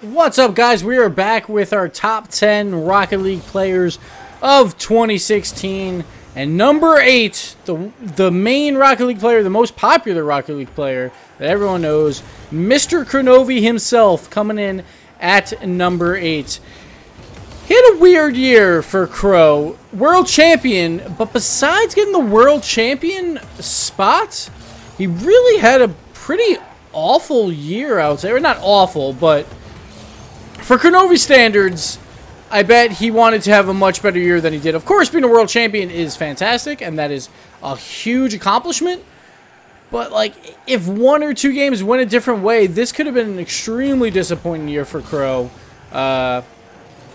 What's up, guys? We are back with our top 10 Rocket League players of 2016. And number 8, the main Rocket League player, the most popular Rocket League player that everyone knows, Mr. Kronovi himself, coming in at number 8. He had a weird year for Kro. World champion, but besides getting the world champion spot, he really had a pretty awful year, I would say. Or not awful, but for Kronovi standards, I bet he wanted to have a much better year than he did. Of course, being a world champion is fantastic, and that is a huge accomplishment. But, like, if 1 or 2 games went a different way, this could have been an extremely disappointing year for Kro.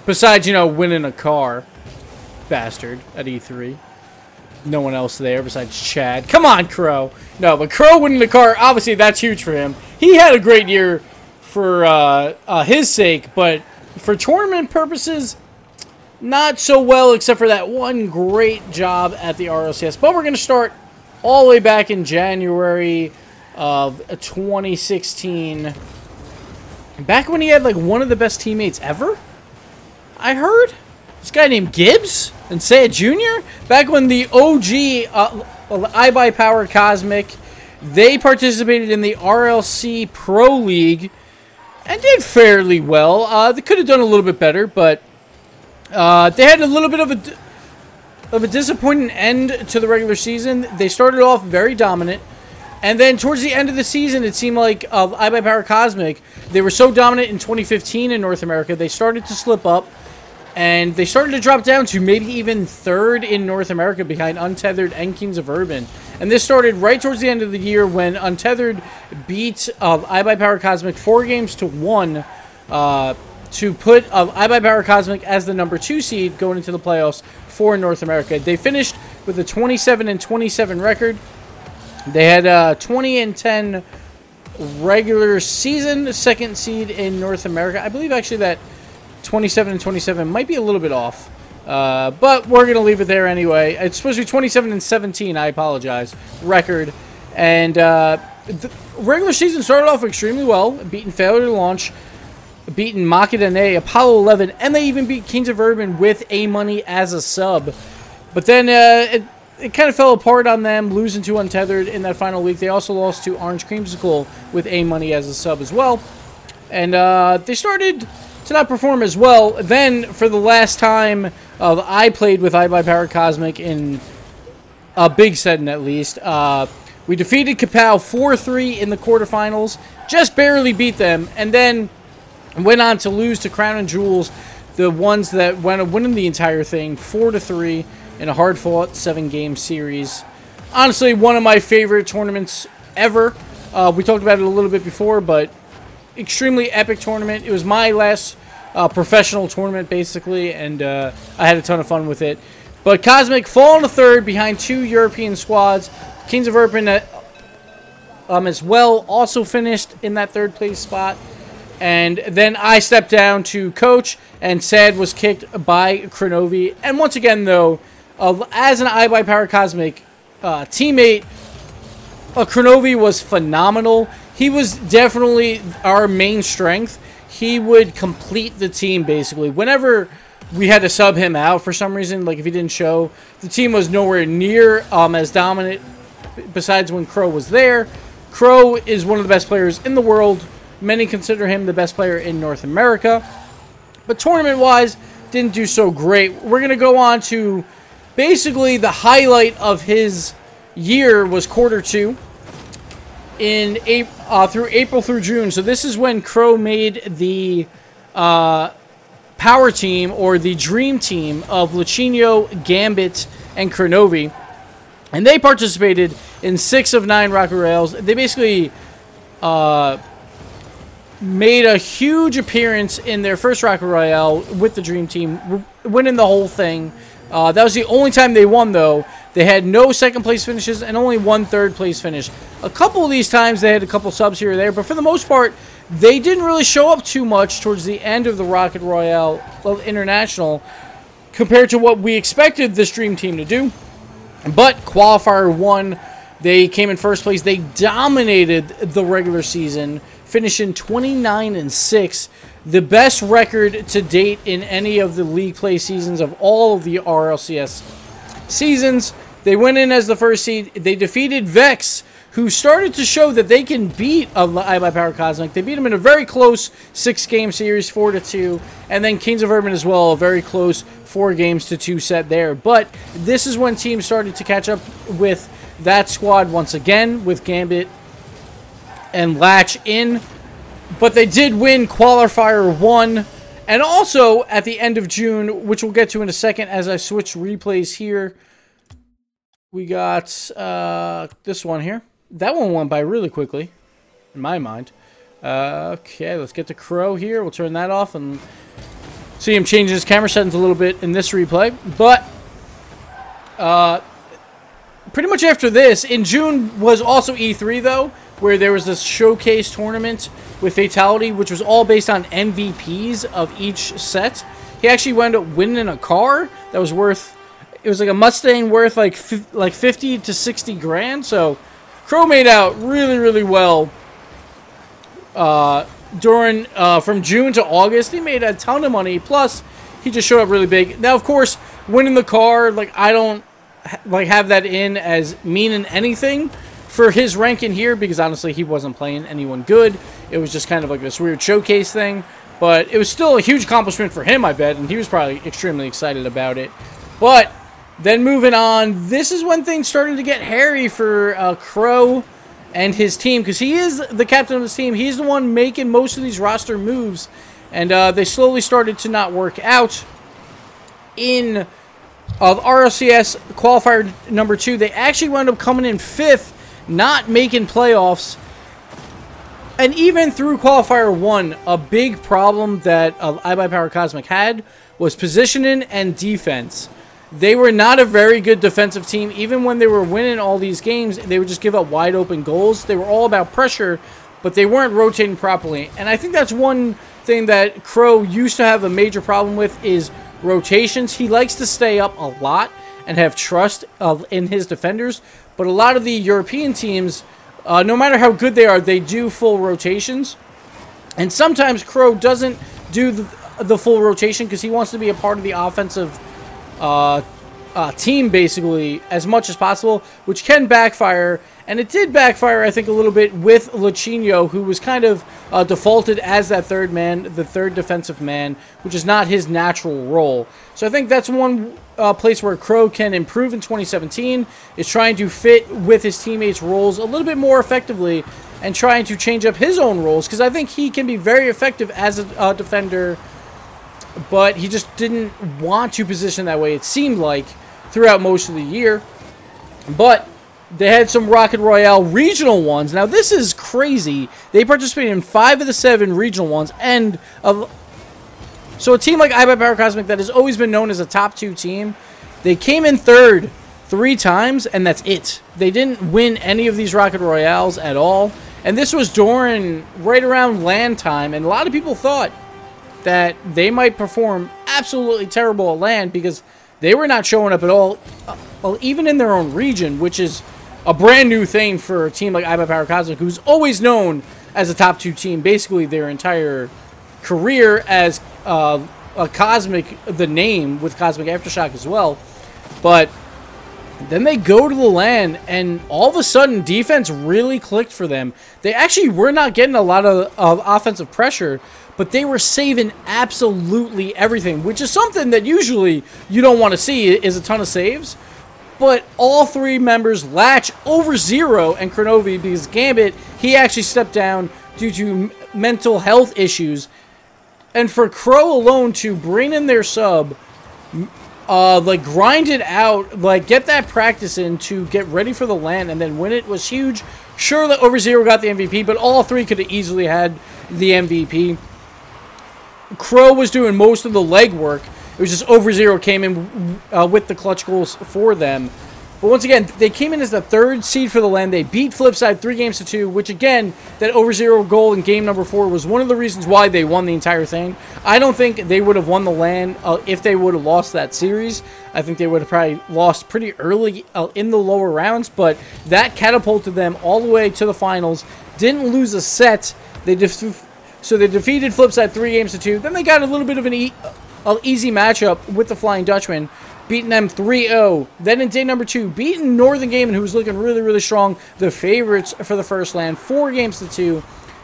Besides, you know, winning a car. Bastard at E3. No one else there besides Chad. Come on, Kro. No, but Kro winning the car, obviously that's huge for him. He had a great year for his sake, but for tournament purposes, not so well, except for that one great job at the RLCS. But we're going to start all the way back in January of 2016. Back when he had, like, one of the best teammates ever, I heard. This guy named Gibbs and Sayed Jr. Back when the OG iBuyPower Cosmic, they participated in the RLC Pro League and did fairly well. They could have done a little bit better, but they had a little bit of a disappointing end to the regular season. They started off very dominant, and then towards the end of the season, it seemed like iBuyPower Cosmic, they were so dominant in 2015 in North America, they started to slip up, and they started to drop down to maybe even 3rd in North America behind Untethered and Kings of Urban. And this started right towards the end of the year when Untethered beat iBuyPower Cosmic 4-1 to put iBuyPower Cosmic as the number 2 seed going into the playoffs for North America. They finished with a 27-27 record. They had 20-10 regular season, 2nd seed in North America. I believe actually that 27-27 might be a little bit off. But we're going to leave it there anyway. It's supposed to be 27-17, I apologize, record. And the regular season started off extremely well, beating Failure to Launch, beating Makidane, Apollo 11, and they even beat Kings of Urban with A-Money as a sub. But then it kind of fell apart on them, losing to Untethered in that final week. They also lost to Orange Creamsicle with A-Money as a sub as well. And they started to not perform as well. Then, for the last time I played with iBuyPower Cosmic in a big setting at least, we defeated Kapow 4-3 in the quarterfinals, just barely beat them, and then went on to lose to Crown and Jewels, the ones that went winning the entire thing, 4-3 in a hard-fought 7-game series. Honestly, one of my favorite tournaments ever. We talked about it a little bit before, but extremely epic tournament. It was my last professional tournament, basically, and I had a ton of fun with it. But Cosmic falling to 3rd behind 2 European squads. Kings of Urban as well also finished in that 3rd place spot. And then I stepped down to coach, and Sad was kicked by Kronovi. And once again, though, as an iBuyPower Cosmic teammate, Kronovi was phenomenal. He was definitely our main strength. He would complete the team, basically. Whenever we had to sub him out for some reason, like if he didn't show, the team was nowhere near as dominant besides when Kro was there. Kro is one of the best players in the world. Many consider him the best player in North America. But tournament-wise, didn't do so great. We're going to go on to basically the highlight of his year was quarter 2. Through April through June. So this is when Kro made the power team, or the dream team, of Luchino, Gambit, and Kronovi. And they participated in 6 of 9 Rocket Royales. They basically made a huge appearance in their first Rocket Royale with the dream team, winning the whole thing. That was the only time they won, though. They had no 2nd place finishes and only 1 3rd place finish. A couple of these times they had a couple subs here or there, but for the most part, they didn't really show up too much towards the end of the Rocket Royale International compared to what we expected this dream team to do. But Qualifier 1, they came in 1st place. They dominated the regular season, finishing 29-6. the best record to date in any of the league play seasons of all of the RLCS seasons. They went in as the first seed. They defeated Vex, who started to show that they can beat iBuyPower Cosmic. They beat them in a very close 6-game series, 4-2. And then Kings of Urban as well, a very close 4-2 set there. But this is when teams started to catch up with that squad once again, with Gambit and Latch in. But they did win Qualifier 1. And also, at the end of June, which we'll get to in a second as I switch replays here, we got this one here. That one went by really quickly, in my mind. Okay, let's get to Crow here. We'll turn that off and see him change his camera settings a little bit in this replay. But pretty much after this, in June was also E3, though, where there was this showcase tournament with Fatality, which was all based on MVPs of each set. He actually wound up winning a car that was worth... It was like a Mustang worth like 50 to 60 grand. So Crow made out really, really well during from June to August. He made a ton of money. Plus, he just showed up really big. Now, of course, winning the car, like I don't like have that in as meaning anything for his rank in here, because honestly, he wasn't playing anyone good. It was just kind of like this weird showcase thing. But it was still a huge accomplishment for him, I bet, and he was probably extremely excited about it. But then moving on, this is when things started to get hairy for Crow and his team, because he is the captain of his team. He's the one making most of these roster moves, and they slowly started to not work out. In RLCS qualifier number 2, they actually wound up coming in 5th, not making playoffs. And even through qualifier 1, a big problem that iBuyPower Cosmic had was positioning and defense. They were not a very good defensive team. Even when they were winning all these games, they would just give up wide open goals. They were all about pressure, but they weren't rotating properly. And I think that's one thing that Crow used to have a major problem with is rotations. He likes to stay up a lot and have trust in his defenders. But a lot of the European teams, no matter how good they are, they do full rotations. And sometimes Crow doesn't do the full rotation because he wants to be a part of the offensive team, basically, as much as possible, which can backfire. And it did backfire, I think, a little bit with Lachino, who was kind of defaulted as that third man, the third defensive man, which is not his natural role. So I think that's one place where Crow can improve in 2017, is trying to fit with his teammates' roles a little bit more effectively and trying to change up his own roles, because I think he can be very effective as a defender, but he just didn't want to position that way, it seemed like, throughout most of the year. But they had some Rocket Royale regional ones. Now, this is crazy. They participated in 5 of the 7 regional ones. And so a team like iBuyPower Cosmic that has always been known as a top 2 team, they came in 3rd 3 times, and that's it. They didn't win any of these Rocket Royales at all. And this was during, right around LAN time, and a lot of people thought that they might perform absolutely terrible at LAN because they were not showing up at all, even in their own region, which is a brand new thing for a team like iBuyPower Cosmic, who's always known as a top 2 team, basically their entire career as a Cosmic, the name, with Cosmic Aftershock as well. But then they go to the LAN, and all of a sudden, defense really clicked for them. They actually were not getting a lot of offensive pressure, but they were saving absolutely everything, which is something that usually you don't want to see, is a ton of saves. But all 3 members, Latch, over 0, and Kronovi, because Gambit, he actually stepped down due to mental health issues. And for Crow alone to bring in their sub, like grind it out, like get that practice in to get ready for the LAN and then win it was huge. Sure that over 0 got the MVP, but all 3 could have easily had the MVP. Crow was doing most of the legwork. It was just over 0 came in with the clutch goals for them. But once again, they came in as the 3rd seed for the LAN. They beat Flipside 3-2, which again, that over 0 goal in game number 4 was one of the reasons why they won the entire thing. I don't think they would have won the LAN if they would have lost that series. I think they would have probably lost pretty early in the lower rounds, but that catapulted them all the way to the finals. Didn't lose a set. They So they defeated Flipside 3-2. Then they got a little bit of an easy matchup with the Flying Dutchman, beating them 3-0. Then in day number 2, beating Northern Gaming, who was looking really, really strong, the favorites for the first land, 4-2.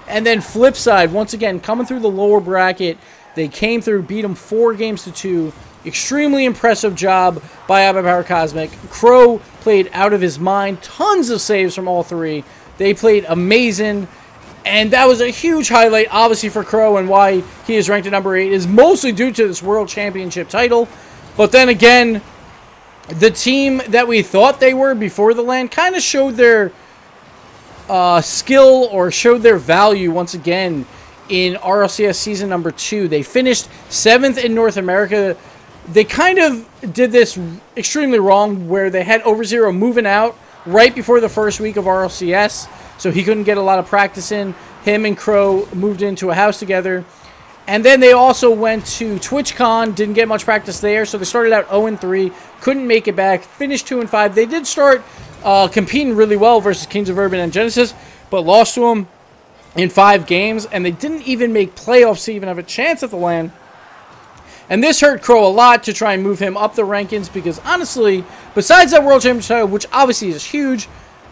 And then Flipside, once again, coming through the lower bracket. They came through, beat them 4-2. Extremely impressive job by Power Cosmic. Crow played out of his mind. Tons of saves from all three. They played amazing. And that was a huge highlight, obviously, for Crow, and why he is ranked at number 8 is mostly due to this World Championship title. But then again, the team that we thought they were before the LAN kind of showed their skill or showed their value once again in RLCS season number 2. They finished 7th in North America. They kind of did this extremely wrong where they had Overzero moving out right before the first week of RLCS, so he couldn't get a lot of practice in. Him and Crow moved into a house together. And then they also went to TwitchCon, didn't get much practice there, so they started out 0-3, couldn't make it back, finished 2-5. They did start competing really well versus Kings of Urban and Genesis, but lost to them in 5 games, and they didn't even make playoffs to even have a chance at the LAN. And this hurt Crow a lot to try and move him up the rankings because, honestly, besides that World Championship title, which obviously is huge,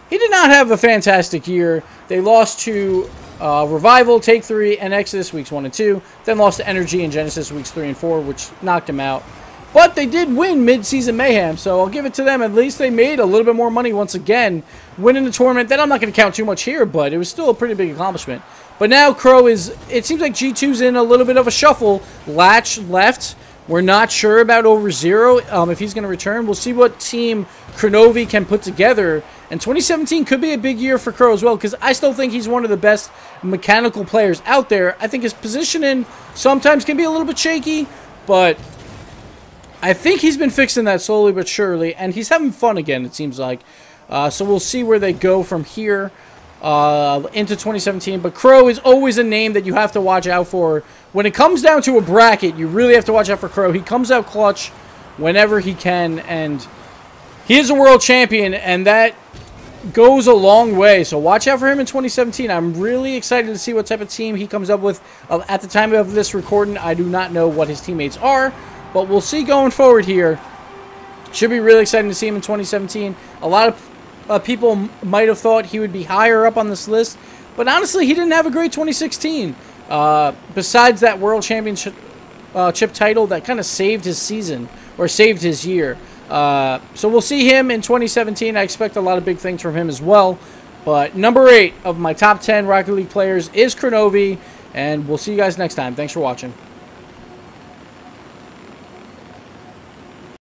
he did not have a fantastic year. They lost to Revival, Take 3, and Exodus weeks 1 and 2. Then lost to Energy and Genesis weeks 3 and 4, which knocked him out. But they did win Mid-Season Mayhem, so I'll give it to them. At least they made a little bit more money once again, winning the tournament. Then I'm not going to count too much here, but it was still a pretty big accomplishment. But now Crow is, it seems like G2's in a little bit of a shuffle. Latch left. We're not sure about Overzero, if he's going to return. We'll see what team Kronovi can put together. And 2017 could be a big year for Crow as well, because I still think he's one of the best mechanical players out there. I think his positioning sometimes can be a little bit shaky, but I think he's been fixing that slowly but surely, and he's having fun again, it seems like. So we'll see where they go from here into 2017. But Crow is always a name that you have to watch out for. When it comes down to a bracket, you really have to watch out for Crow. He comes out clutch whenever he can, and he is a world champion, and that goes a long way. So watch out for him in 2017. I'm really excited to see what type of team he comes up with. At the time of this recording, I do not know what his teammates are, but we'll see going forward here. Should be really exciting to see him in 2017. A lot of people might have thought he would be higher up on this list, but honestly, he didn't have a great 2016. Besides that World Championship title that kind of saved his season, or saved his year. So we'll see him in 2017. I expect a lot of big things from him as well. But number 8 of my top 10 Rocket League players is Kronovi, and we'll see you guys next time. Thanks for watching.